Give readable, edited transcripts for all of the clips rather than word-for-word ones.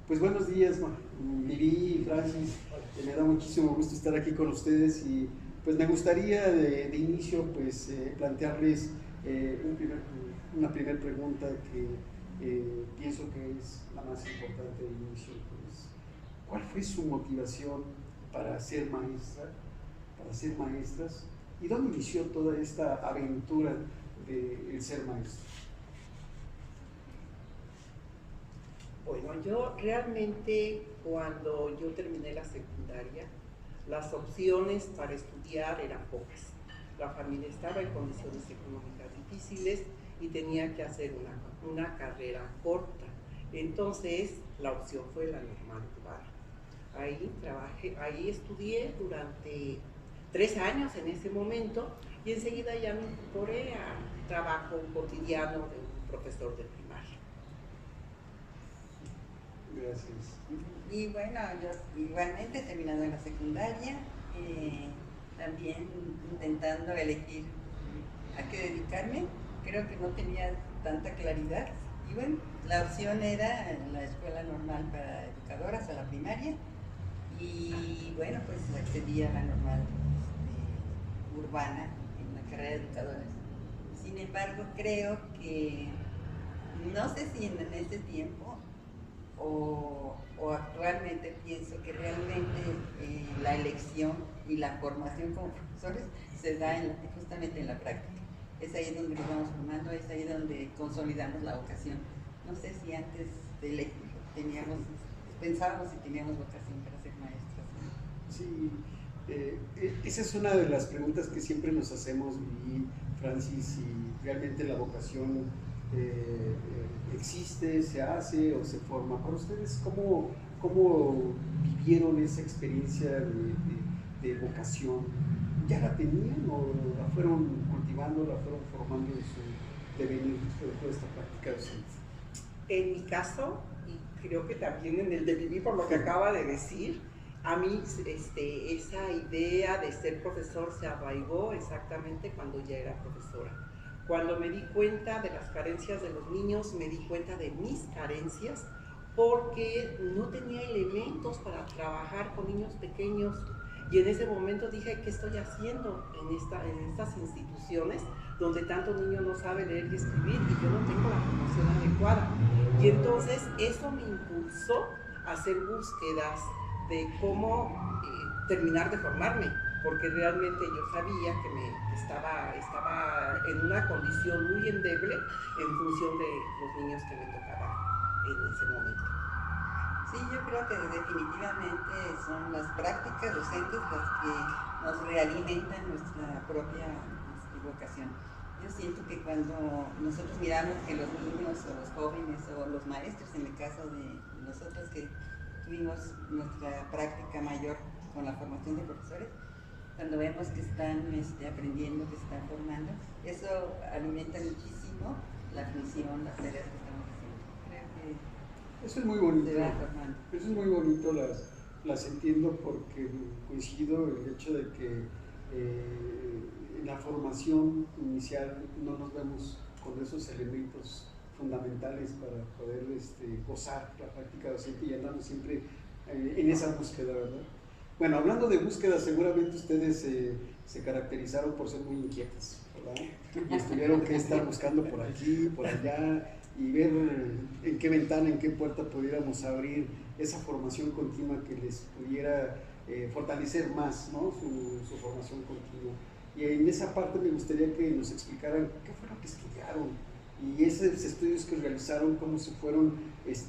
Pues buenos días, Vivi y Francis. Me da muchísimo gusto estar aquí con ustedes y pues me gustaría de inicio pues plantearles una primera pregunta que pienso que es la más importante de inicio. Pues, ¿cuál fue su motivación para ser maestra, para ser maestras? ¿Y dónde inició toda esta aventura de ser maestro? Bueno, yo realmente cuando yo terminé la secundaria, las opciones para estudiar eran pocas. La familia estaba en condiciones económicas difíciles y tenía que hacer una carrera corta. Entonces la opción fue la normal urbana. Ahí trabajé, ahí estudié durante 3 años en ese momento y enseguida ya me incorporé al trabajo cotidiano de un profesor de primaria. Gracias. Y bueno, yo igualmente terminando la secundaria, también intentando elegir a qué dedicarme, creo que no tenía tanta claridad. Y bueno, la opción era la escuela normal para educadoras, a la primaria, y bueno, pues accedí a la normal urbana en la carrera de educadoras. Sin embargo, creo que, no sé si en ese tiempo o actualmente pienso que realmente la elección y la formación como profesores se da justamente en la práctica. Es ahí donde nos vamos formando, es ahí donde consolidamos la vocación. No sé si antes de elegir pensábamos si teníamos vocación para ser maestros. Sí, esa es una de las preguntas que siempre nos hacemos, y Francis, si realmente la vocación existe, se hace o se forma. Para ustedes, ¿cómo vivieron esa experiencia de vocación? ¿Ya la tenían o la fueron cultivando, la fueron formando en su devenir de toda esta práctica docente? En mi caso, y creo que también en el de Vivi, por lo que acaba de decir, a mí esa idea de ser profesor se arraigó exactamente cuando ya era profesora. Cuando me di cuenta de las carencias de los niños, me di cuenta de mis carencias, porque no tenía elementos para trabajar con niños pequeños. Y en ese momento dije, ¿qué estoy haciendo en estas instituciones donde tanto niño no sabe leer y escribir y yo no tengo la formación adecuada? Y entonces eso me impulsó a hacer búsquedas de cómo terminar de formarme, porque realmente yo sabía que estaba en una condición muy endeble en función de los niños que me tocaban en ese momento. Sí, yo creo que definitivamente son las prácticas docentes las que nos realimentan nuestra propia vocación. Yo siento que cuando nosotros miramos que los niños o los jóvenes o los maestros, en el caso de nosotros que tuvimos nuestra práctica mayor con la formación de profesores, cuando vemos que están aprendiendo, que se están formando, eso alimenta muchísimo la función, las tareas que estamos haciendo. Creo que eso es muy bonito. se va formando. Eso es muy bonito, las entiendo, porque coincido en el hecho de que en la formación inicial no nos vemos con esos elementos fundamentales para poder gozar la práctica docente, y andamos siempre en esa búsqueda, ¿verdad? Bueno, hablando de búsqueda, seguramente ustedes se caracterizaron por ser muy inquietas, ¿verdad? Y estuvieron que estar buscando por aquí, por allá, y ver en qué ventana, en qué puerta pudiéramos abrir esa formación continua que les pudiera fortalecer más, ¿no? su formación continua. Y en esa parte me gustaría que nos explicaran qué fue lo que estudiaron y esos estudios que realizaron, cómo se fueron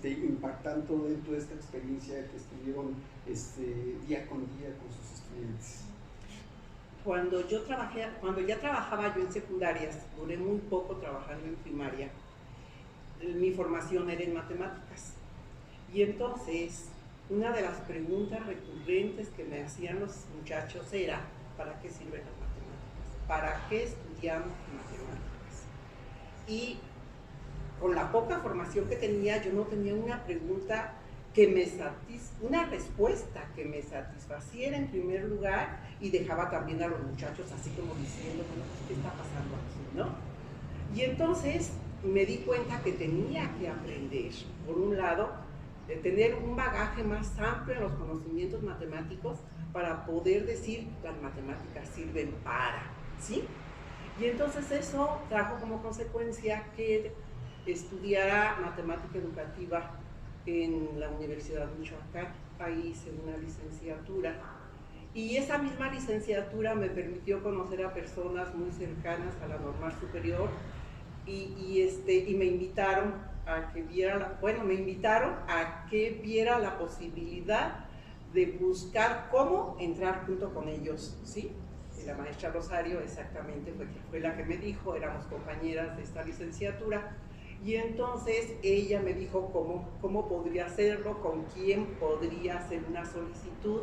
impactando dentro de esta experiencia que estuvieron día con día con sus estudiantes. Cuando ya trabajaba yo en secundarias, duré muy poco trabajando en primaria. Mi formación era en matemáticas. Y entonces, una de las preguntas recurrentes que me hacían los muchachos era, ¿para qué sirven las matemáticas? ¿Para qué estudiamos matemáticas? Y con la poca formación que tenía, yo no tenía una pregunta una respuesta que me satisfaciera en primer lugar, y dejaba también a los muchachos así como diciendo, bueno, ¿qué está pasando aquí, no? Y entonces me di cuenta que tenía que aprender, por un lado, tener un bagaje más amplio en los conocimientos matemáticos para poder decir las matemáticas sirven para, ¿sí? Y entonces eso trajo como consecuencia que estudiara matemática educativa en la Universidad de Michoacán. Ahí hice una licenciatura. Y esa misma licenciatura me permitió conocer a personas muy cercanas a la normal superior y me invitaron a que viera, me invitaron a que viera la posibilidad de buscar cómo entrar junto con ellos, ¿sí? La maestra Rosario exactamente fue la que me dijo, éramos compañeras de esta licenciatura, y entonces ella me dijo cómo podría hacerlo, con quién podría hacer una solicitud,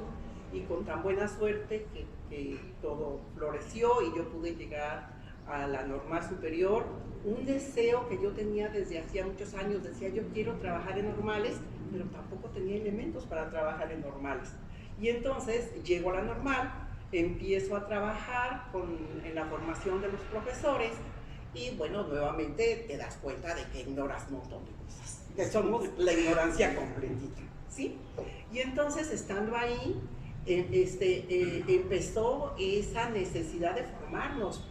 y con tan buena suerte que todo floreció y yo pude llegar a la normal superior. Un deseo que yo tenía desde hacía muchos años, decía yo quiero trabajar en normales, pero tampoco tenía elementos para trabajar en normales. Y entonces llego a la normal, empiezo a trabajar en la formación de los profesores y bueno, nuevamente te das cuenta de que ignoras un montón de cosas, que somos la ignorancia completita, ¿sí? Y entonces estando ahí, empezó esa necesidad de formarnos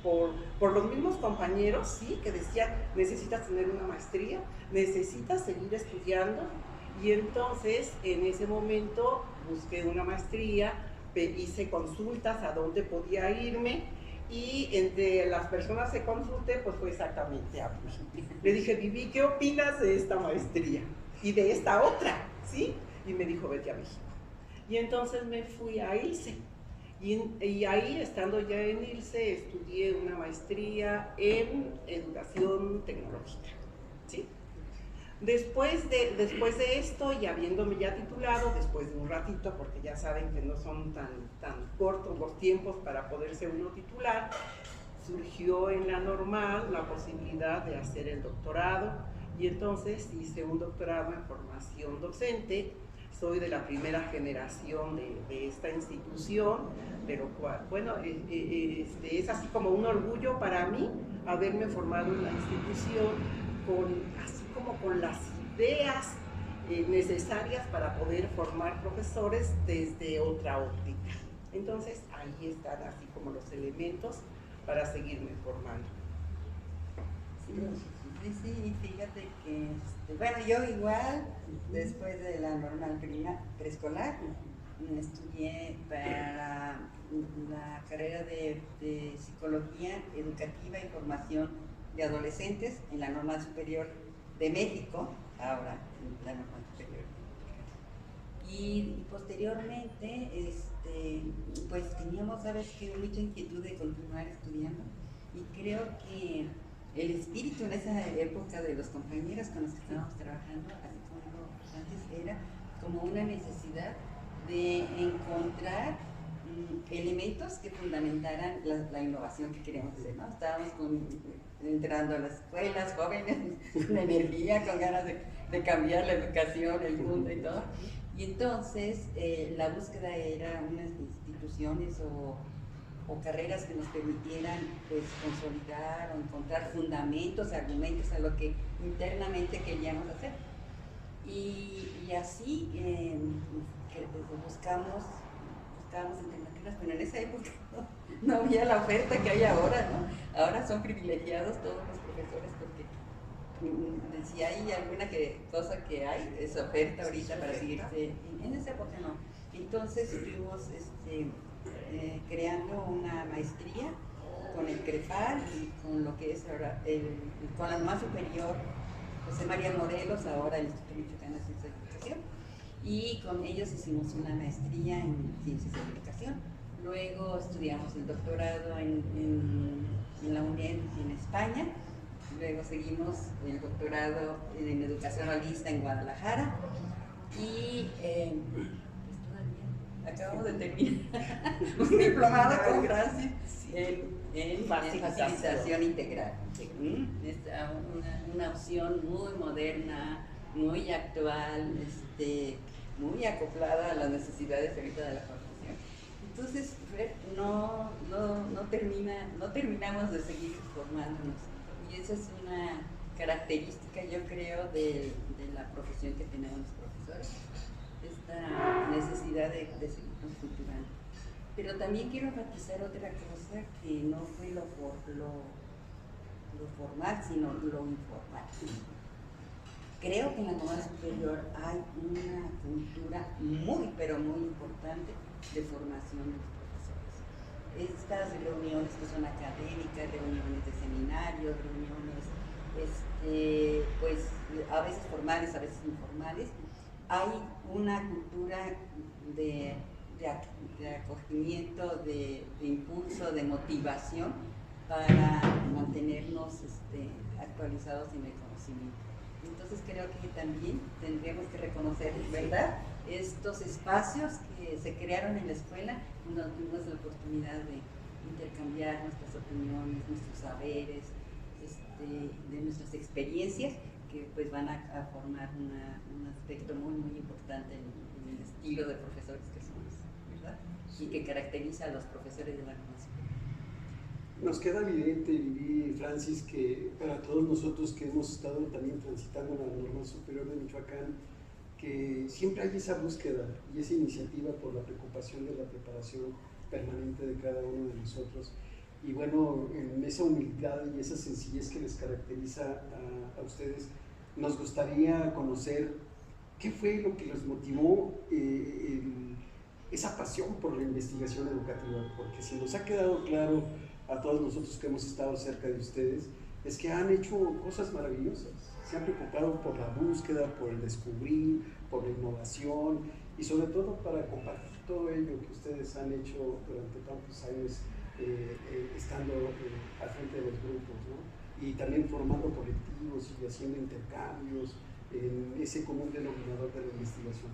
por los mismos compañeros, ¿sí? Que decían, necesitas tener una maestría, necesitas seguir estudiando, y entonces en ese momento busqué una maestría, hice consultas a dónde podía irme, y entre las personas que consulté, pues fue exactamente a mí. Le dije, Vivi, ¿qué opinas de esta maestría? Y de esta otra, ¿sí? Y me dijo, vete a México. Y entonces me fui a ILSE. Y ahí, estando ya en ILSE, estudié una maestría en educación tecnológica, ¿sí? Después de esto, y habiéndome ya titulado, después de un ratito, porque ya saben que no son tan cortos los tiempos para poderse uno titular, surgió en la normal la posibilidad de hacer el doctorado, y entonces hice un doctorado en formación docente. Soy de la primera generación de esta institución, de lo cual, bueno, es así como un orgullo para mí haberme formado en la institución así como con las ideas necesarias para poder formar profesores desde otra óptica. Entonces, ahí están así como los elementos para seguirme formando. Sí, fíjate que, bueno, yo igual, después de la normal preescolar, estudié para la carrera de Psicología Educativa y Formación de Adolescentes en la Normal Superior de México, ahora en la Normal Superior. Y posteriormente, pues teníamos, ¿sabes qué? Mucha inquietud de continuar estudiando, y creo que el espíritu en esa época de los compañeros con los que estábamos trabajando, así como antes, era como una necesidad de encontrar elementos que fundamentaran la innovación que queríamos hacer, ¿no? Estábamos entrando a las escuelas, jóvenes, con energía, con ganas de cambiar la educación, el mundo y todo. Y entonces la búsqueda era unas instituciones o carreras que nos permitieran, pues, consolidar o encontrar fundamentos, argumentos a lo que internamente queríamos hacer. Y así buscamos alternativas, pero en esa época no había la oferta que hay ahora, ¿no? Ahora son privilegiados todos los profesores porque si hay alguna cosa que hay, es oferta ahorita para seguirse. En esa época no. Entonces estuvimos creando una maestría con el CREFAL y con lo que es ahora con la más superior José María Morelos, ahora el Instituto Michoacán de Ciencias de Educación, y con ellos hicimos una maestría en Ciencias de Educación. Luego estudiamos el doctorado en la UNED en España. Luego seguimos el doctorado en Educación Holista en Guadalajara, y acabamos de terminar un diplomado con Gracias en facilitación integral. Es una opción muy moderna, muy actual, muy acoplada a las necesidades ahorita de la formación. Entonces, no terminamos de seguir formándonos, y eso es característica, yo creo, de la profesión que tenemos los profesores, esta necesidad de seguirnos culturando. Pero también quiero enfatizar otra cosa que no fue lo formal, sino lo informal. Creo que en la normal superior hay una cultura muy, pero muy importante de formación de los profesores. Estas reuniones que son académicas, reuniones de seminarios, reuniones pues a veces formales, a veces informales, hay una cultura de acogimiento, de impulso, de motivación para mantenernos actualizados en el conocimiento. Entonces creo que también tendríamos que reconocer, ¿verdad?, estos espacios que se crearon en la escuela, donde tuvimos la oportunidad de intercambiar nuestras opiniones, nuestros saberes, de nuestras experiencias, que pues van a formar un aspecto muy, muy importante en el estilo de profesores que somos, ¿verdad? Y que caracteriza a los profesores de la normal superior. Nos queda evidente, Vivi, Francis, que para todos nosotros que hemos estado también transitando en la normal superior de Michoacán, que siempre hay esa búsqueda y esa iniciativa por la preocupación de la preparación permanente de cada uno de nosotros. Y bueno, en esa humildad y esa sencillez que les caracteriza a ustedes, nos gustaría conocer qué fue lo que les motivó esa pasión por la investigación educativa, porque si nos ha quedado claro a todos nosotros que hemos estado cerca de ustedes, es que han hecho cosas maravillosas, se han preocupado por la búsqueda, por el descubrir, por la innovación y sobre todo para compartir todo ello que ustedes han hecho durante tantos años estando al frente de los grupos, ¿no? Y también formando colectivos y haciendo intercambios en ese común denominador de la investigación.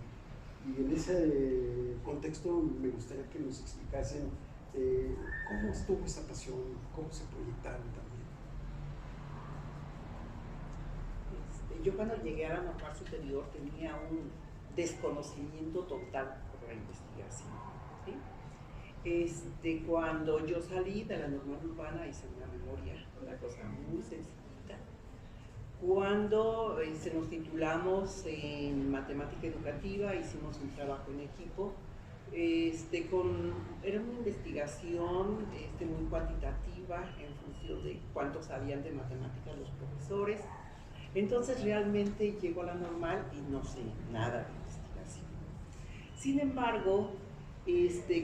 Y en ese contexto me gustaría que nos explicasen cómo estuvo esa pasión, cómo se proyectaron también. Yo cuando llegué a la normal superior tenía un desconocimiento total por la investigación, ¿sí? Cuando yo salí de la normal urbana hice una memoria, una cosa muy sencillita. Cuando nos titulamos en matemática educativa, hicimos un trabajo en equipo. Era una investigación muy cuantitativa en función de cuánto sabían de matemáticas los profesores. Entonces realmente llego a la normal y no sé nada de investigación. Sin embargo,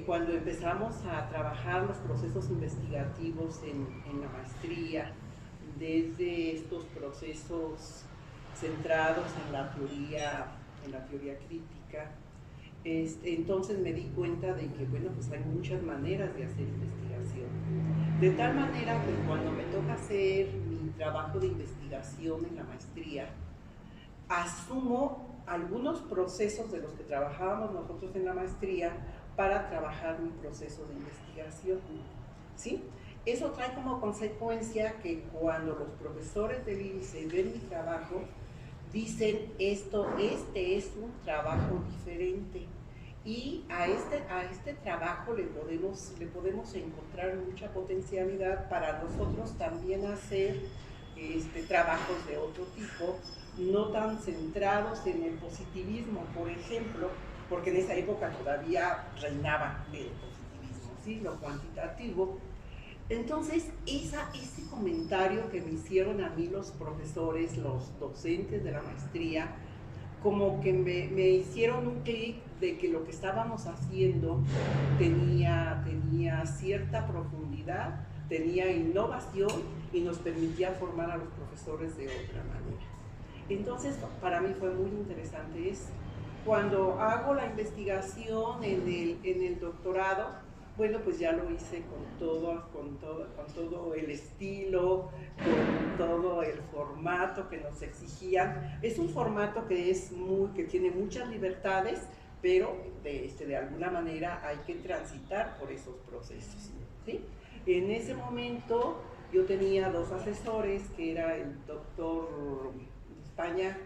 cuando empezamos a trabajar los procesos investigativos en la maestría, desde estos procesos centrados en la teoría crítica, entonces me di cuenta de que, bueno, pues hay muchas maneras de hacer investigación. De tal manera que cuando me toca hacer mi trabajo de investigación en la maestría, asumo algunos procesos de los que trabajábamos nosotros en la maestría para trabajar mi proceso de investigación, ¿sí? Eso trae como consecuencia que cuando los profesores de IBICE ven mi trabajo, dicen este es un trabajo diferente y a este trabajo le podemos encontrar mucha potencialidad para nosotros también hacer trabajos de otro tipo, no tan centrados en el positivismo, por ejemplo, porque en esa época todavía reinaba el positivismo, ¿sí? Lo cuantitativo. Entonces, ese comentario que me hicieron a mí los profesores, los docentes de la maestría, como que me hicieron un clic de que lo que estábamos haciendo tenía cierta profundidad, tenía innovación y nos permitía formar a los profesores de otra manera. Entonces, para mí fue muy interesante eso. Cuando hago la investigación en el doctorado, bueno, pues ya lo hice con todo el estilo, con todo el formato que nos exigían. Es un formato que tiene muchas libertades, pero de alguna manera hay que transitar por esos procesos, ¿sí? En ese momento yo tenía dos asesores, que era el doctor de España,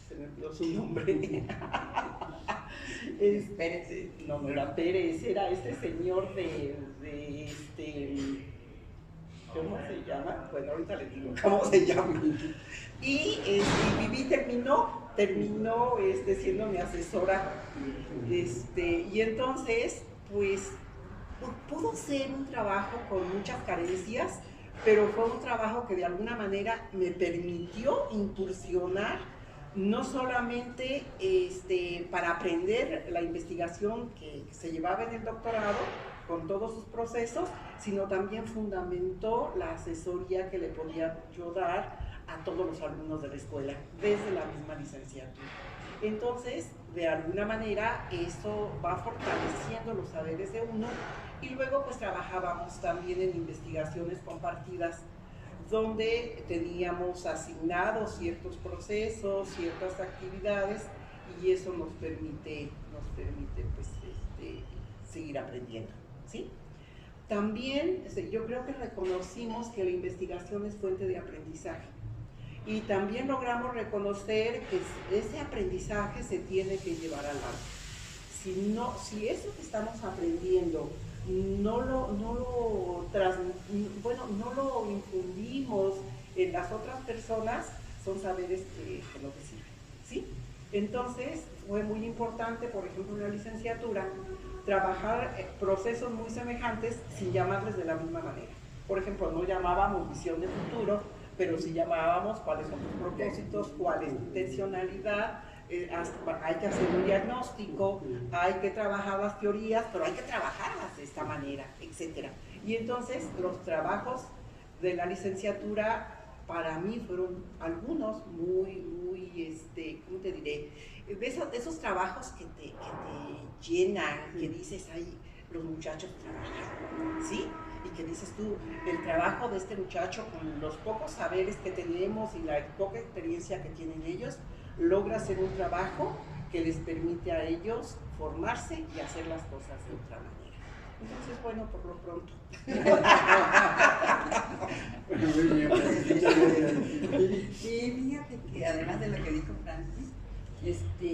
se me olvidó su nombre. Pérez. No era Pérez, era este señor ¿cómo se llama? Bueno, ahorita les digo cómo se llama. Y Vivi terminó siendo mi asesora. Y entonces, pues, pudo ser un trabajo con muchas carencias, pero fue un trabajo que de alguna manera me permitió incursionar, no solamente para aprender la investigación que se llevaba en el doctorado, con todos sus procesos, sino también fundamentó la asesoría que le podía yo dar a todos los alumnos de la escuela, desde la misma licenciatura. Entonces, de alguna manera, eso va fortaleciendo los saberes de uno, y luego pues trabajábamos también en investigaciones compartidas, donde teníamos asignados ciertos procesos, ciertas actividades, y eso nos permite pues, seguir aprendiendo, ¿sí? También yo creo que reconocimos que la investigación es fuente de aprendizaje, y también logramos reconocer que ese aprendizaje se tiene que llevar al arte. Si eso que estamos aprendiendo no lo infundimos en las otras personas, son saberes que no te sirven, ¿sí? Entonces fue muy importante, por ejemplo, en la licenciatura, trabajar procesos muy semejantes sin llamarles de la misma manera. Por ejemplo, no llamábamos visión de futuro, pero sí llamábamos cuáles son tus propósitos, cuál es tu intencionalidad, hay que hacer un diagnóstico, hay que trabajar las teorías, pero hay que trabajarlas de esta manera, etc. Y entonces los trabajos de la licenciatura para mí fueron algunos muy ¿cómo te diré? De esos trabajos que te llenan, que dices, ay, los muchachos trabajan, ¿sí? Y que dices tú, el trabajo de este muchacho con los pocos saberes que tenemos y la poca experiencia que tienen ellos, logra hacer un trabajo que les permite a ellos formarse y hacer las cosas de otra manera. Entonces, bueno, por lo pronto. Sí, fíjate que además de lo que dijo Francis,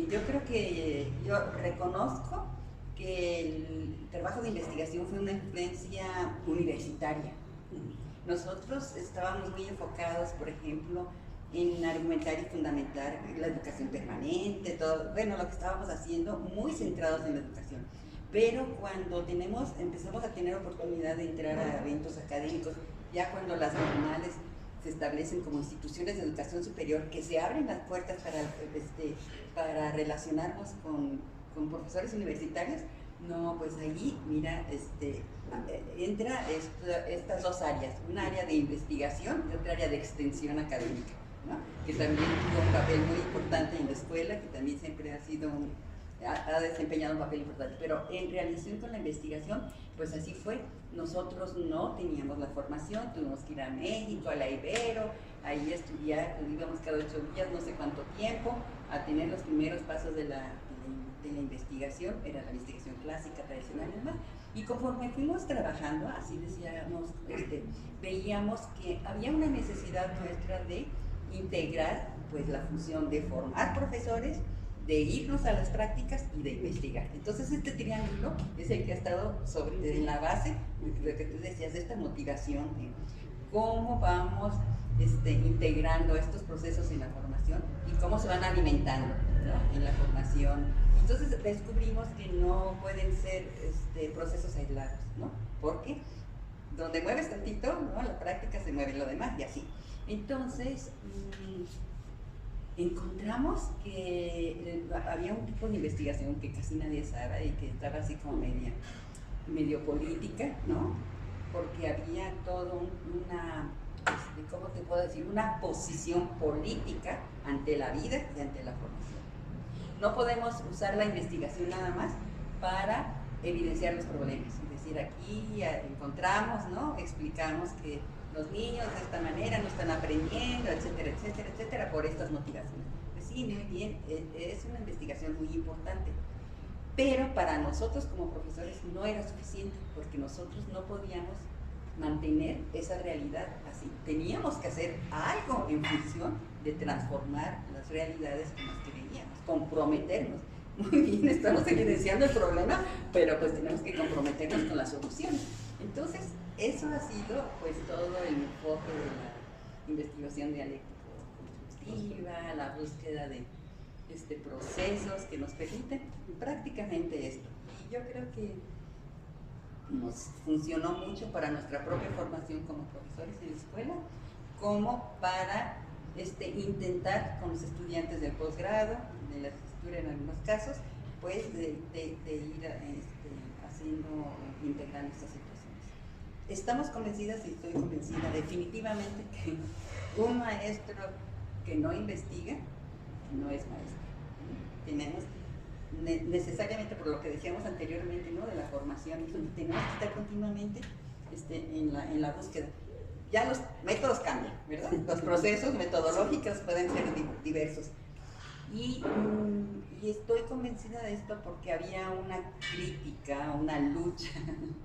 yo creo que yo reconozco que el trabajo de investigación fue una influencia universitaria. Nosotros estábamos muy enfocados, por ejemplo, en argumentar y fundamentar la educación permanente, todo, bueno, lo que estábamos haciendo, muy centrados en la educación. Pero cuando empezamos a tener oportunidad de entrar a eventos académicos, ya cuando las nacionales se establecen como instituciones de educación superior, que se abren las puertas para relacionarnos con profesores universitarios, no, pues ahí, mira, entra estas dos áreas, un área de investigación y otra área de extensión académica, ¿no? Que también tuvo un papel muy importante en la escuela, que también siempre ha desempeñado un papel importante, pero en relación con la investigación, pues así fue. Nosotros no teníamos la formación, tuvimos que ir a México, a la Ibero, ahí estudiar, íbamos cada 8 días, no sé cuánto tiempo, a tener los primeros pasos de la investigación, era la investigación clásica, tradicional y demás. Y conforme fuimos trabajando, así decíamos, veíamos que había una necesidad nuestra de integrar pues la función de formar profesores, de irnos a las prácticas y de investigar. Entonces este triángulo es el que ha estado en la base de lo que tú decías, de esta motivación, de cómo vamos integrando estos procesos en la formación y cómo se van alimentando, ¿no? En la formación. Entonces descubrimos que no pueden ser procesos aislados, ¿no? Porque donde mueves tantito, ¿no? La práctica se mueve lo demás y así. Entonces encontramos que había un tipo de investigación que casi nadie sabe y que estaba así como medio política, ¿no? Porque había todo ¿cómo te puedo decir? Una posición política ante la vida y ante la formación. No podemos usar la investigación nada más para evidenciar los problemas. Es decir, aquí encontramos, ¿no? Explicamos que los niños de esta manera no están aprendiendo, etcétera, etcétera, etcétera, por estas motivaciones. Pues sí, muy bien, es una investigación muy importante. Pero para nosotros como profesores no era suficiente, porque nosotros no podíamos mantener esa realidad así. Teníamos que hacer algo en función de transformar las realidades que nos creíamos, comprometernos. Muy bien, estamos evidenciando el problema, pero pues tenemos que comprometernos con las soluciones. Entonces, eso ha sido pues todo el enfoque de la investigación dialéctico-constructiva, la búsqueda de procesos que nos permiten prácticamente esto. Y yo creo que nos funcionó mucho para nuestra propia formación como profesores en la escuela, como para intentar con los estudiantes del posgrado, de la licenciatura en algunos casos, pues de ir integrando estas situaciones. Estamos convencidas, y estoy convencida definitivamente, que un maestro que no investiga no es maestro. Tenemos necesariamente, por lo que decíamos anteriormente, ¿no?, de la formación, tenemos que estar continuamente en la búsqueda. Ya los métodos cambian, ¿verdad? Los procesos metodológicos pueden ser diversos. Y estoy convencida de esto porque había una crítica, una lucha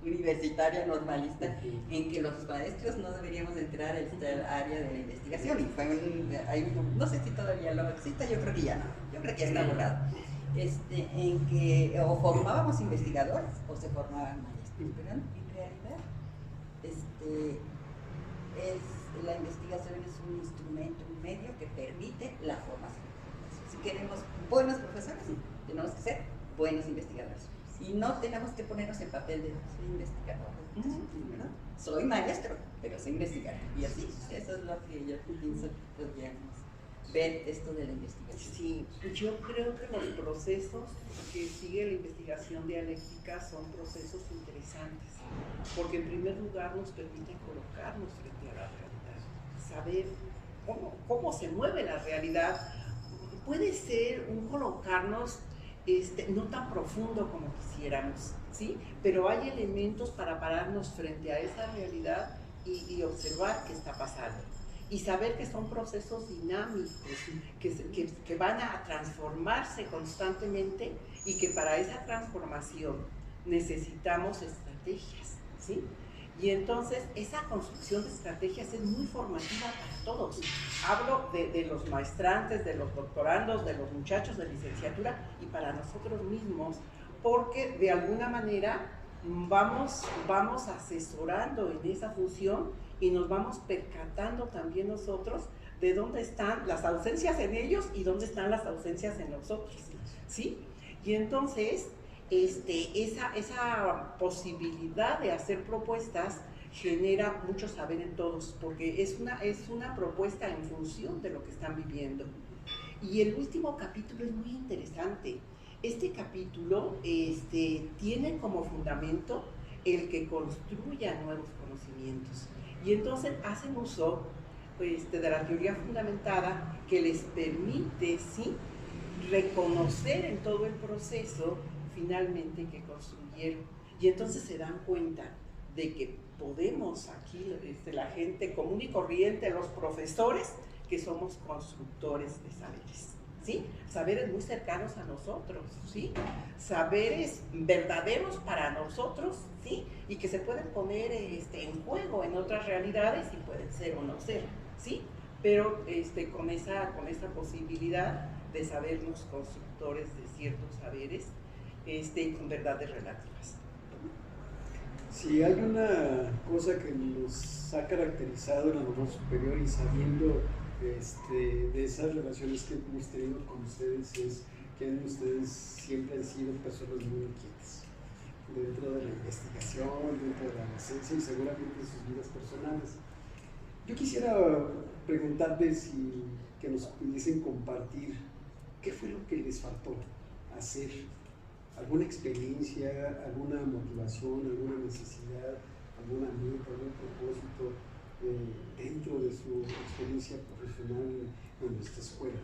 universitaria normalista en que los maestros no deberíamos entrar al área de la investigación. Y fue no sé si todavía lo existe, yo creo que ya no, yo creo que ya está borrado. En que o formábamos investigadores o se formaban maestros, pero en realidad la investigación es un instrumento, un medio que permite la formación. Si queremos buenos profesores, tenemos que ser buenos investigadores. Y no tenemos que ponernos en papel de soy investigador, ¿verdad? Soy maestro, pero soy investigador. Y así, eso es lo que yo pienso que podríamos ver esto de la investigación. Sí, yo creo que los procesos que sigue la investigación dialéctica son procesos interesantes, porque en primer lugar nos permiten colocarnos frente a la realidad, saber cómo se mueve la realidad. Puede ser un colocarnos no tan profundo como quisiéramos, ¿sí? Pero hay elementos para pararnos frente a esa realidad y observar qué está pasando. Y saber que son procesos dinámicos, que van a transformarse constantemente y que para esa transformación necesitamos estrategias, ¿sí? Y entonces esa construcción de estrategias es muy formativa para todos. Hablo de los maestrantes, de los doctorandos, de los muchachos de licenciatura y para nosotros mismos, porque de alguna manera vamos asesorando en esa función y nos vamos percatando también nosotros de dónde están las ausencias en ellos y dónde están las ausencias en nosotros, ¿sí? Y entonces esa posibilidad de hacer propuestas genera mucho saber en todos, porque es una propuesta en función de lo que están viviendo. Y el último capítulo es muy interesante. Este capítulo tiene como fundamento el que construya nuevos conocimientos. Y entonces hacen uso de la teoría fundamentada que les permite, ¿sí?, reconocer en todo el proceso finalmente que construyeron. Y entonces se dan cuenta de que podemos aquí, la gente común y corriente, los profesores, que somos constructores de saberes, ¿sí? Saberes muy cercanos a nosotros, ¿sí? Saberes verdaderos para nosotros, ¿sí? Y que se pueden poner en juego en otras realidades y pueden ser o no ser, ¿sí? Pero con esa posibilidad de sabernos constructores de ciertos saberes con verdades relativas. Si hay una cosa que nos ha caracterizado en la normal superior y sabiendo de esas relaciones que hemos tenido con ustedes, es que ustedes siempre han sido personas muy inquietas dentro de la investigación, dentro de la docencia y seguramente en sus vidas personales. Yo quisiera preguntarles que nos pudiesen compartir qué fue lo que les faltó hacer, alguna experiencia, alguna motivación, alguna necesidad, alguna meta, algún propósito dentro de su experiencia profesional en nuestra escuela.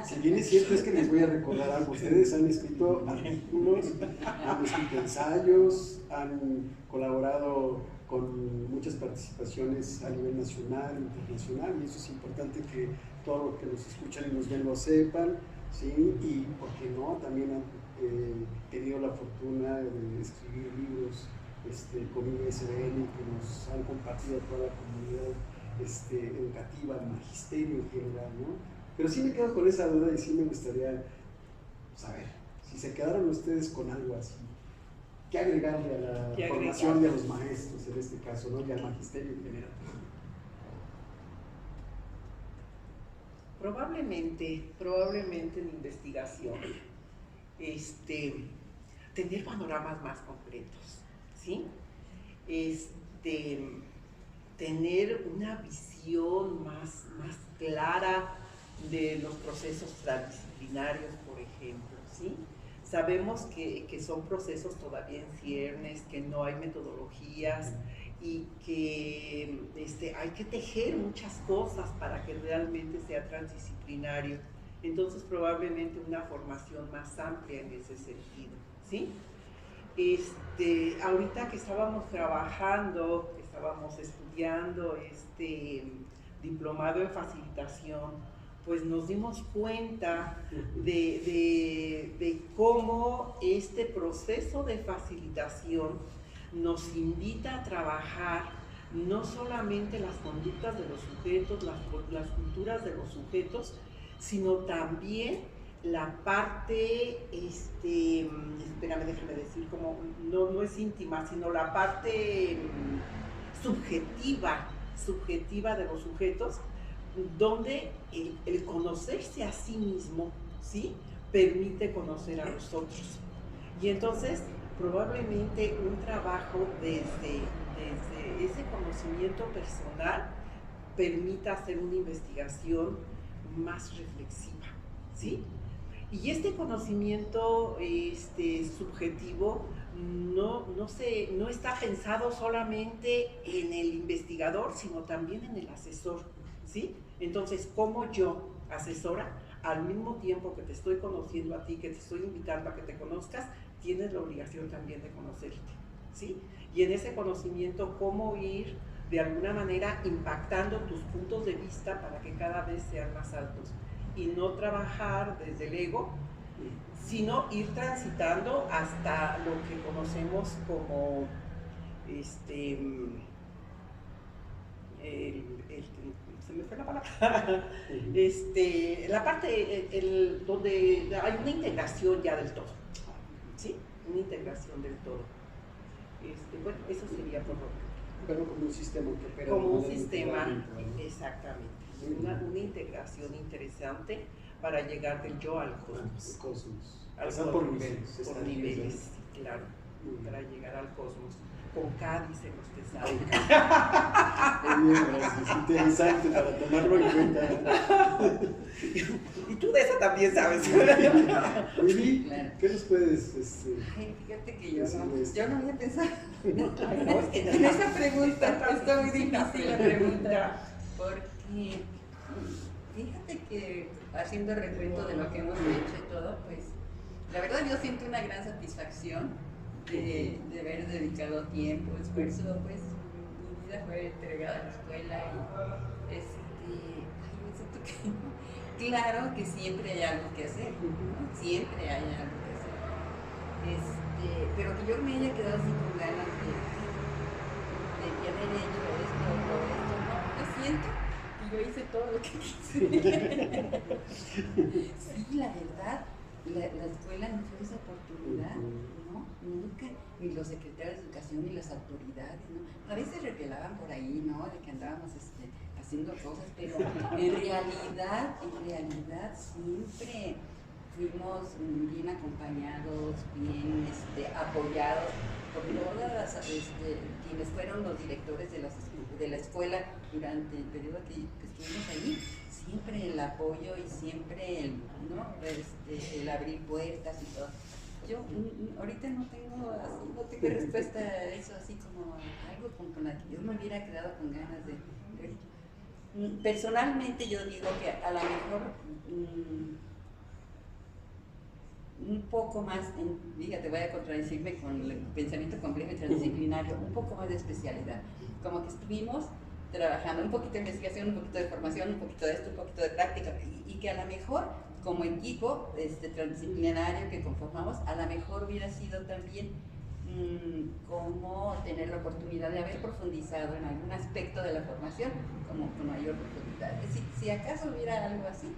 Si bien es cierto, es que les voy a recordar algo. Ustedes han escrito artículos, han escrito ensayos, han colaborado con muchas participaciones a nivel nacional, internacional, y eso es importante que todos los que nos escuchan y nos ven lo sepan, ¿sí? Y, ¿por qué no?, también han tenido la fortuna de escribir libros con ISBN que nos han compartido a toda la comunidad educativa, el magisterio en general, ¿no? Pero sí me quedo con esa duda y sí me gustaría saber si se quedaron ustedes con algo así, ¿Qué agregarle a la ¿Qué formación agregarle? de los maestros en este caso, ¿no? Y al magisterio en general? Probablemente en investigación, tener panoramas más concretos, ¿sí? Tener una visión más clara de los procesos transdisciplinarios, por ejemplo, ¿sí? Sabemos que son procesos todavía en ciernes, que no hay metodologías y que hay que tejer muchas cosas para que realmente sea transdisciplinario. Entonces, probablemente una formación más amplia en ese sentido, ¿sí? Ahorita que estábamos trabajando, que estábamos estudiando diplomado en facilitación, pues nos dimos cuenta de cómo este proceso de facilitación nos invita a trabajar no solamente las conductas de los sujetos, las culturas de los sujetos, sino también la parte, espérame, déjame decir, como no es íntima, sino la parte subjetiva de los sujetos, donde el conocerse a sí mismo, ¿sí?, permite conocer a los otros. Y entonces, probablemente un trabajo desde ese conocimiento personal permita hacer una investigación más reflexiva, ¿sí? Y este conocimiento subjetivo no está pensado solamente en el investigador, sino también en el asesor, ¿sí? Entonces, como yo, asesora, al mismo tiempo que te estoy conociendo a ti, que te estoy invitando a que te conozcas, tienes la obligación también de conocerte, ¿sí? Y en ese conocimiento, cómo ir de alguna manera impactando tus puntos de vista para que cada vez sean más altos. Y no trabajar desde el ego, sino ir transitando hasta lo que conocemos como se me fue la palabra, la parte donde hay una integración ya del todo, ¿sí? Una integración del todo. Bueno, eso sería por lo menos. Pero como un sistema que opera. Como un sistema, exactamente. Una integración interesante para llegar del yo al cosmos. El cosmos. Al Pasar cosmos, por niveles. por niveles, sí, claro. Para llegar al cosmos. Con K, dicen los que saben. Muy bien, gracias. Interesante para tomarlo en cuenta. Y tú de eso también sabes. Willy, Claro. ¿qué nos puedes Ay, fíjate que yo decir no había pensado Ay, no, es que en esa pregunta. Está muy difícil la pregunta. Porque fíjate que haciendo recuento de lo que hemos hecho y todo, pues la verdad yo siento una gran satisfacción de haber dedicado tiempo, esfuerzo, pues mi vida fue entregada a la escuela y yo siento que claro que siempre hay algo que hacer, ¿no? Siempre hay algo que hacer. Pero que yo me haya quedado así con ganas de haber hecho esto o esto, no, yo siento que yo hice todo lo que quise. Sí, la verdad, la escuela no fue esa oportunidad, ¿no? Nunca, ni los secretarios de educación ni las autoridades, ¿no? A veces revelaban por ahí, ¿no?, de que andábamos haciendo cosas, pero en realidad siempre fuimos bien acompañados, bien apoyados por todas las, quienes fueron los directores de la escuela durante el periodo que estuvimos ahí. Siempre el apoyo y siempre el abrir puertas y todo. Yo ahorita no tengo respuesta a eso, así como algo con la que yo me hubiera quedado con ganas de personalmente yo digo que a lo mejor un poco más, fíjate, voy a contradecirme con el pensamiento complejo y transdisciplinario, un poco más de especialidad, como que estuvimos trabajando un poquito de investigación, un poquito de formación, un poquito de esto, un poquito de práctica, y que a lo mejor como equipo transdisciplinario que conformamos, a lo mejor hubiera sido también como tener la oportunidad de haber profundizado en algún aspecto de la formación como con mayor profundidad. Si acaso hubiera algo así,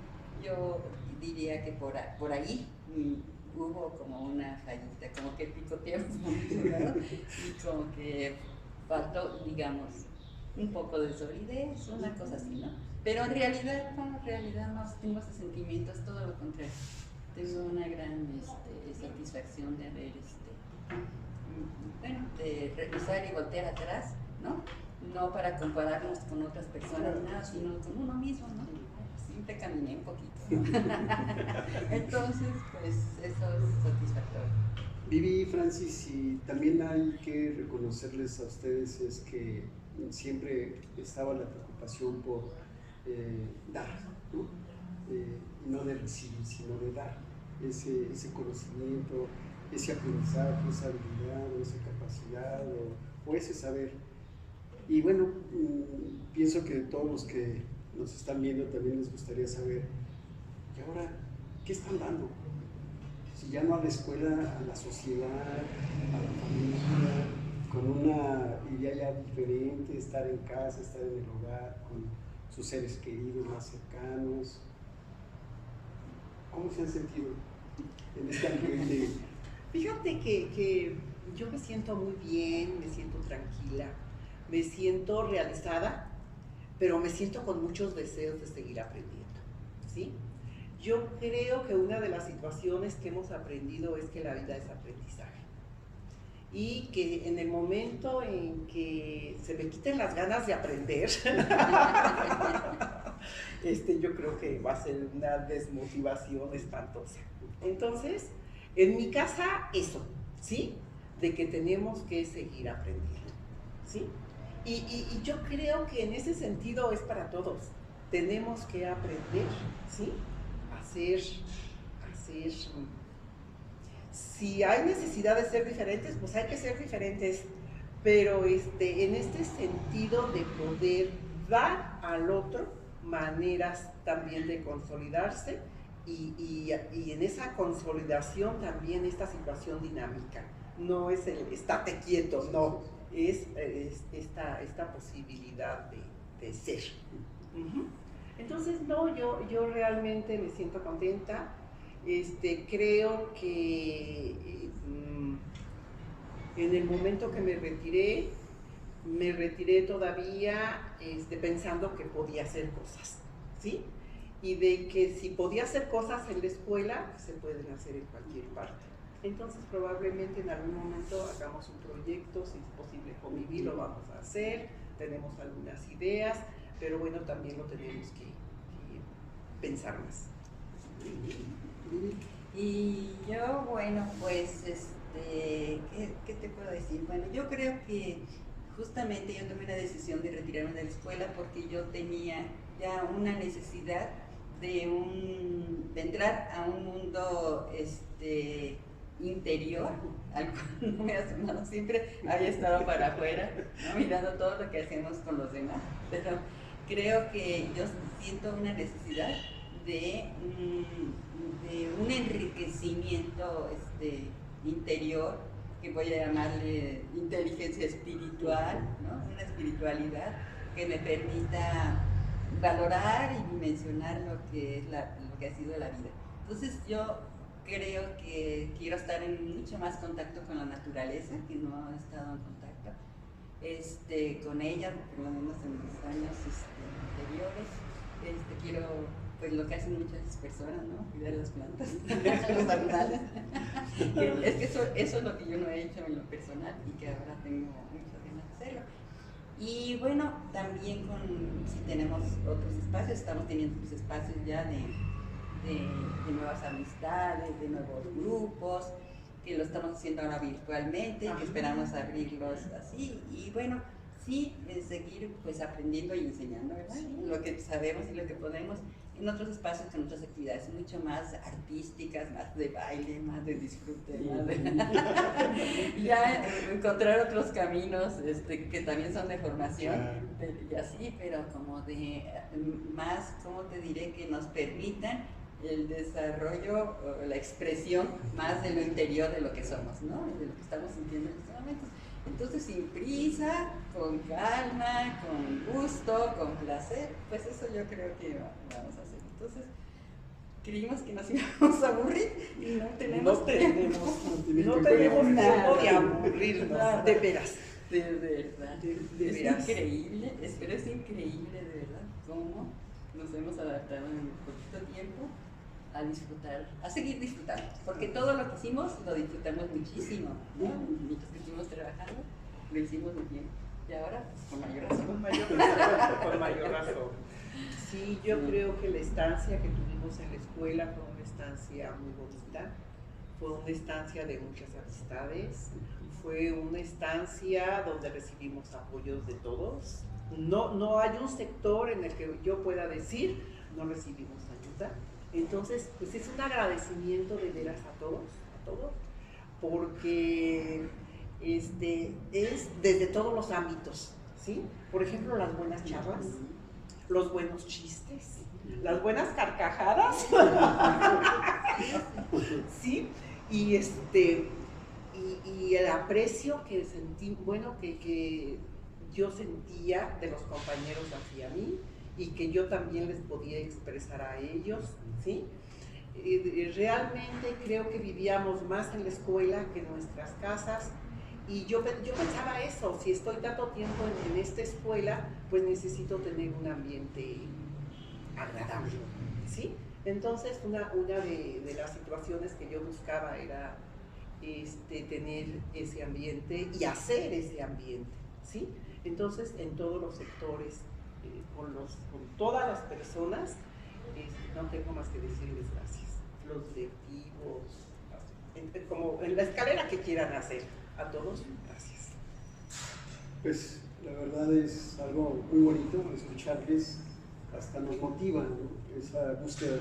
yo diría que por ahí hubo como una fallita, como que picoteamos mucho, ¿no? Y como que faltó, digamos, un poco de solidez, una cosa así, ¿no? Pero en realidad no tengo esos sentimientos, todo lo contrario. Tengo una gran satisfacción de haber, bueno, de revisar y voltear atrás, ¿no? No para compararnos con otras personas, nada, sino con uno mismo, ¿no? Siempre caminé un poquito, ¿no? Entonces, pues eso es satisfactorio. Vivi y Francis, y también hay que reconocerles a ustedes es que siempre estaba la preocupación por dar, ¿no? Y no de recibir, sino de dar ese conocimiento, ese aprendizaje, esa habilidad, o esa capacidad, o ese saber. Y bueno, pienso que todos los que nos están viendo también les gustaría saber, ¿y ahora qué están dando? Si ya no a la escuela, a la sociedad, a la familia, con una idea ya diferente, estar en casa, estar en el hogar, con sus seres queridos más cercanos. ¿Cómo se han sentido en este ambiente? Fíjate que yo me siento muy bien, me siento tranquila, me siento realizada, pero me siento con muchos deseos de seguir aprendiendo, ¿sí? Yo creo que una de las situaciones que hemos aprendido es que la vida es aprendizaje. Y que en el momento en que se me quiten las ganas de aprender, yo creo que va a ser una desmotivación espantosa. Entonces, en mi casa, eso, ¿sí? De que tenemos que seguir aprendiendo, ¿sí? Y yo creo que en ese sentido es para todos. Tenemos que aprender, ¿sí? Hacer. Si hay necesidad de ser diferentes, pues hay que ser diferentes, pero en este sentido de poder dar al otro maneras también de consolidarse y en esa consolidación también esta situación dinámica. No es el estate quieto, no, es esta posibilidad de ser. Entonces, no, yo realmente me siento contenta. Creo que en el momento que me retiré todavía pensando que podía hacer cosas, ¿sí? Y de que si podía hacer cosas en la escuela, se pueden hacer en cualquier parte. Entonces, probablemente en algún momento hagamos un proyecto, si es posible convivir, lo vamos a hacer, tenemos algunas ideas, pero bueno, también lo tenemos que pensar más. Y yo, bueno, pues, ¿qué te puedo decir? Bueno, yo creo que justamente yo tomé la decisión de retirarme de la escuela porque yo tenía ya una necesidad de entrar a un mundo interior, al cual no me ha sumado, siempre había estado para afuera, ¿no? Mirando todo lo que hacemos con los demás, pero creo que yo siento una necesidad de un enriquecimiento interior, que voy a llamarle inteligencia espiritual, ¿no? Una espiritualidad que me permita valorar y dimensionar lo que ha sido la vida. Entonces yo creo que quiero estar en mucho más contacto con la naturaleza, que no he estado en contacto con ella, por lo menos en los años anteriores. Quiero, pues lo que hacen muchas personas, ¿no? Cuidar las plantas, los animales. Es que eso es lo que yo no he hecho en lo personal y que ahora tengo muchas ganas de hacerlo. Y bueno, también si tenemos otros espacios, estamos teniendo pues, espacios ya de nuevas amistades, de nuevos grupos, que lo estamos haciendo ahora virtualmente, que esperamos abrirlos así. Y bueno, sí, seguir pues aprendiendo y enseñando, ¿verdad? Lo que sabemos y lo que podemos en otros espacios con otras actividades mucho más artísticas, más de baile, más de disfrute, más de ya encontrar otros caminos que también son de formación y así, pero como de más, ¿cómo te diré? Que nos permitan el desarrollo, la expresión más de lo interior de lo que somos, ¿no? De lo que estamos sintiendo en estos momentos. Entonces, sin prisa, con calma, con gusto, con placer, pues eso yo creo que vamos a hacer. Entonces, creímos que nos íbamos a aburrir y no tenemos No tenemos modo de aburrirnos, de veras. De verdad, es veras. increíble, pero es increíble de verdad cómo nos hemos adaptado en poquito tiempo a disfrutar, a seguir disfrutando, porque todo lo que hicimos lo disfrutamos muchísimo, ¿no? Mientras que estuvimos trabajando, lo hicimos muy bien, y ahora pues, con mayor razón. Con mayor razón. Sí, yo creo que la estancia que tuvimos en la escuela fue una estancia muy bonita, fue una estancia de muchas amistades, fue una estancia donde recibimos apoyos de todos. No hay un sector en el que yo pueda decir no recibimos ayuda. Entonces, pues es un agradecimiento de veras a todos, porque es desde todos los ámbitos, ¿sí? Por ejemplo, las buenas charlas, los buenos chistes, las buenas carcajadas, ¿sí? Y el aprecio que sentí, bueno, que yo sentía de los compañeros hacia mí y que yo también les podía expresar a ellos, ¿sí? Realmente creo que vivíamos más en la escuela que en nuestras casas y yo pensaba eso, si estoy tanto tiempo en esta escuela, pues necesito tener un ambiente agradable, ¿sí? Entonces una de las situaciones que yo buscaba era tener ese ambiente y hacer ese ambiente, ¿sí? Entonces en todos los sectores, con todas las personas, no tengo más que decirles gracias. Los directivos, como en la escalera que quieran hacer, a todos, gracias. Pues la verdad es algo muy bonito escucharles, hasta nos motiva, ¿no? Esa búsqueda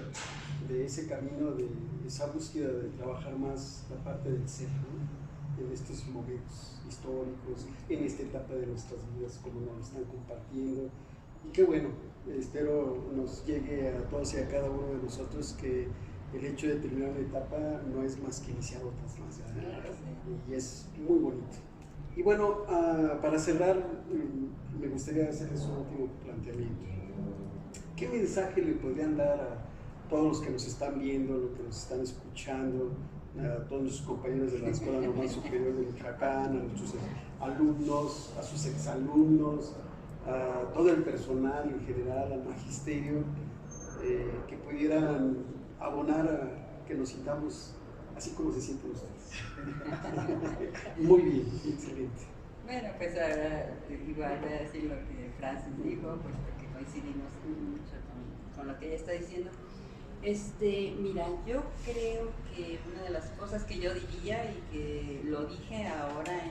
de ese camino, de esa búsqueda de trabajar más la parte del ser, ¿no? En estos momentos históricos, en esta etapa de nuestras vidas, como nos lo están compartiendo. Y qué bueno, espero nos llegue a todos y a cada uno de nosotros que el hecho de terminar una etapa no es más que iniciar otras más, ¿verdad? Y es muy bonito. Y bueno, para cerrar, me gustaría hacerles un último planteamiento. ¿Qué mensaje le podrían dar a todos los que nos están viendo, los que nos están escuchando, a todos nuestros compañeros de la Escuela Normal Superior de Michoacán, a nuestros alumnos, a sus exalumnos, a todo el personal en general, al magisterio, que pudieran abonar a que nos sintamos así como se sienten ustedes? Muy bien, excelente. Bueno, pues ahora igual voy a decir lo que Francis dijo, pues porque coincidimos mucho con lo que ella está diciendo. Mira, yo creo que una de las cosas que yo diría y que lo dije ahora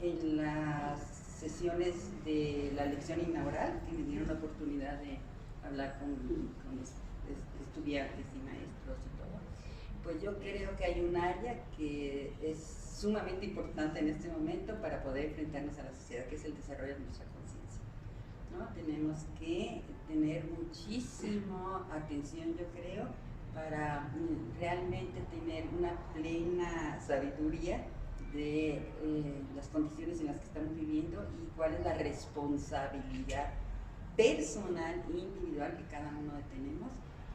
en las sesiones de la lección inaugural, que me dieron la oportunidad de hablar con los estudiantes y maestros y todo, pues yo creo que hay un área que es sumamente importante en este momento para poder enfrentarnos a la sociedad, que es el desarrollo de nuestra conciencia, ¿no? Tenemos que tener muchísima atención, yo creo, para realmente tener una plena sabiduría de las condiciones en las que estamos viviendo y cuál es la responsabilidad personal e individual que cada uno tenemos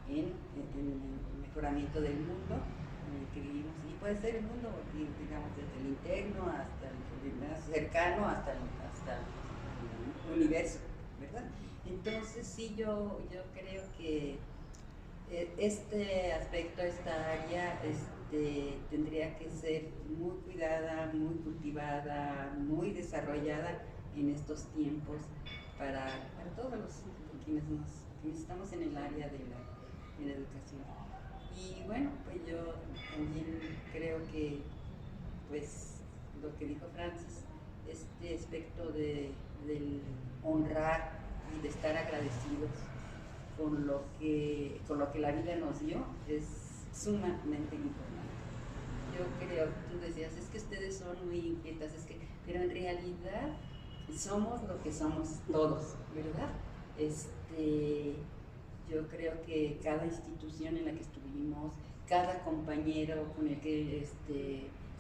en el mejoramiento del mundo en el que vivimos, y puede ser el mundo, digamos, desde el interno hasta el más cercano, hasta el universo, ¿verdad? Entonces sí, yo creo que este aspecto, esta área tendría que ser muy cuidada, muy cultivada, muy desarrollada en estos tiempos para todos los quienes estamos en el área de la educación. Y bueno, pues yo también creo que, pues, lo que dijo Francis, este aspecto del honrar y de estar agradecidos con lo que la vida nos dio es sumamente importante. Yo creo, tú decías, es que ustedes son muy inquietas, pero en realidad somos lo que somos todos, ¿verdad? Yo creo que cada institución en la que estuvimos, cada compañero con el que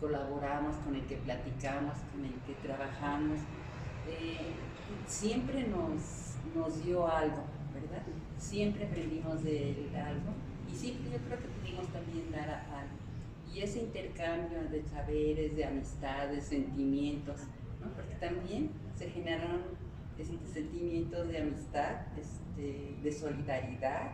colaboramos, con el que platicamos, con el que trabajamos, siempre nos dio algo, ¿verdad? siempre aprendimos de él algo y siempre yo creo que pudimos también dar algo. Y ese intercambio de saberes, de amistades, sentimientos, ¿no? Porque también se generaron sentimientos de amistad, de solidaridad,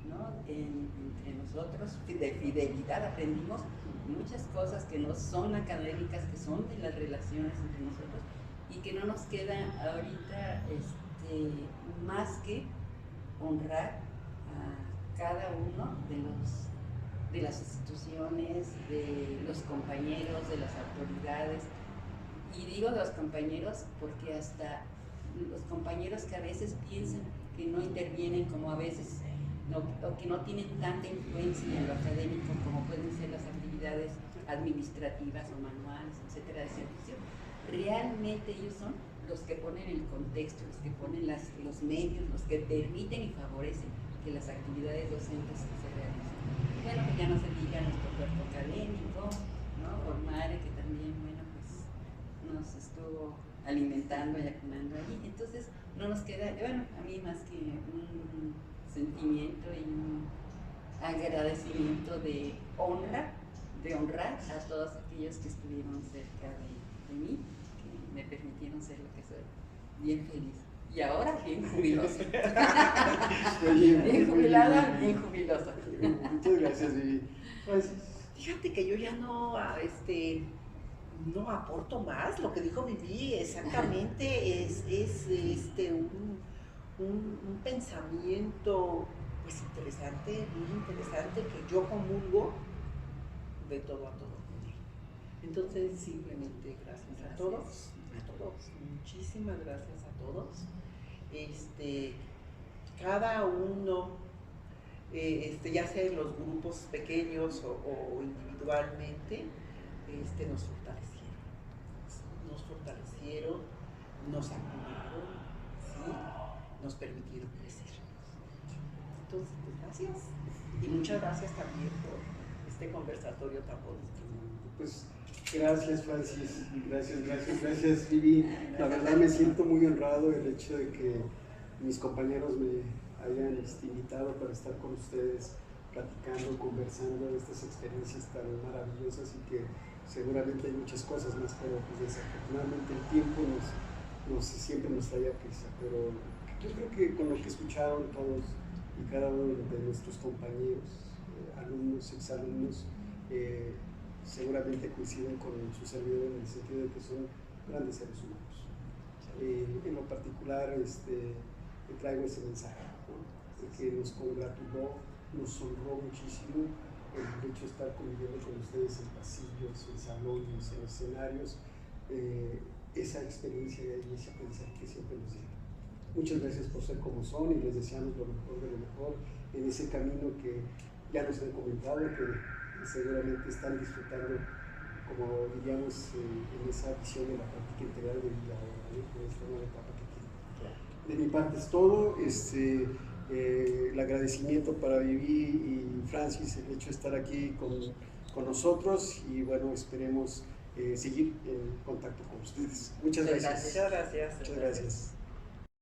¿no? Entre nosotros, de fidelidad. Aprendimos muchas cosas que no son académicas, que son de las relaciones entre nosotros y que no nos queda ahorita más que honrar a cada uno de las instituciones, de los compañeros, de las autoridades. Y digo de los compañeros porque hasta los compañeros que a veces piensan que no intervienen como a veces, o que no tienen tanta influencia en lo académico como pueden ser las actividades administrativas o manuales, etcétera, de servicio, realmente ellos son los que ponen el contexto, los que ponen los medios, los que permiten y favorecen que las actividades docentes se realicen. Bueno, que ya no se diga nuestro cuerpo académico, ¿no? Formare, que también, bueno, pues nos estuvo alimentando y acunando allí. Entonces, no nos queda, bueno, a mí más que un sentimiento y un agradecimiento de honrar a todos aquellos que estuvieron cerca de mí, que me permitieron ser lo que soy. Bien feliz. Y ahora bien jubilosa. Bien jubilada, bien jubilosa. Muchas gracias, Vivi. Fíjate que yo ya no, no aporto más. Lo que dijo Vivi exactamente es un pensamiento pues interesante, muy interesante, que yo comulgo de todo a todo. Entonces, simplemente gracias a todos, muchísimas gracias a todos. Cada uno, ya sea en los grupos pequeños o individualmente, nos fortalecieron, nos apoyaron, ¿sí? Nos permitieron crecer. Entonces, pues, gracias. Y muchas gracias también por este conversatorio tan bonito. Pues gracias, Francis, gracias, Vivi. La verdad me siento muy honrado el hecho de que mis compañeros me hayan invitado para estar con ustedes platicando, conversando de estas experiencias tan maravillosas y que seguramente hay muchas cosas más, pero pues desafortunadamente el tiempo siempre nos trae a prisa. Pero yo creo que con lo que escucharon todos y cada uno de nuestros compañeros, alumnos, exalumnos, seguramente coinciden con su servidor en el sentido de que son grandes seres humanos. En lo particular, traigo ese mensaje, ¿no? De que nos congratuló, nos honró muchísimo el hecho de estar conviviendo con ustedes en pasillos, en salones, en escenarios, esa experiencia y ese aprendizaje que siempre nos llega. Muchas gracias por ser como son y les deseamos lo mejor de lo mejor en ese camino que ya nos han comentado, que seguramente están disfrutando, como diríamos, en esa visión de la práctica integral de vida, en esta nueva etapa que tiene. De mi parte es todo. El agradecimiento para Vivi y Francis, el hecho de estar aquí con nosotros, y bueno, esperemos seguir en contacto con ustedes. Muchas gracias. Muchas gracias. Muchas gracias.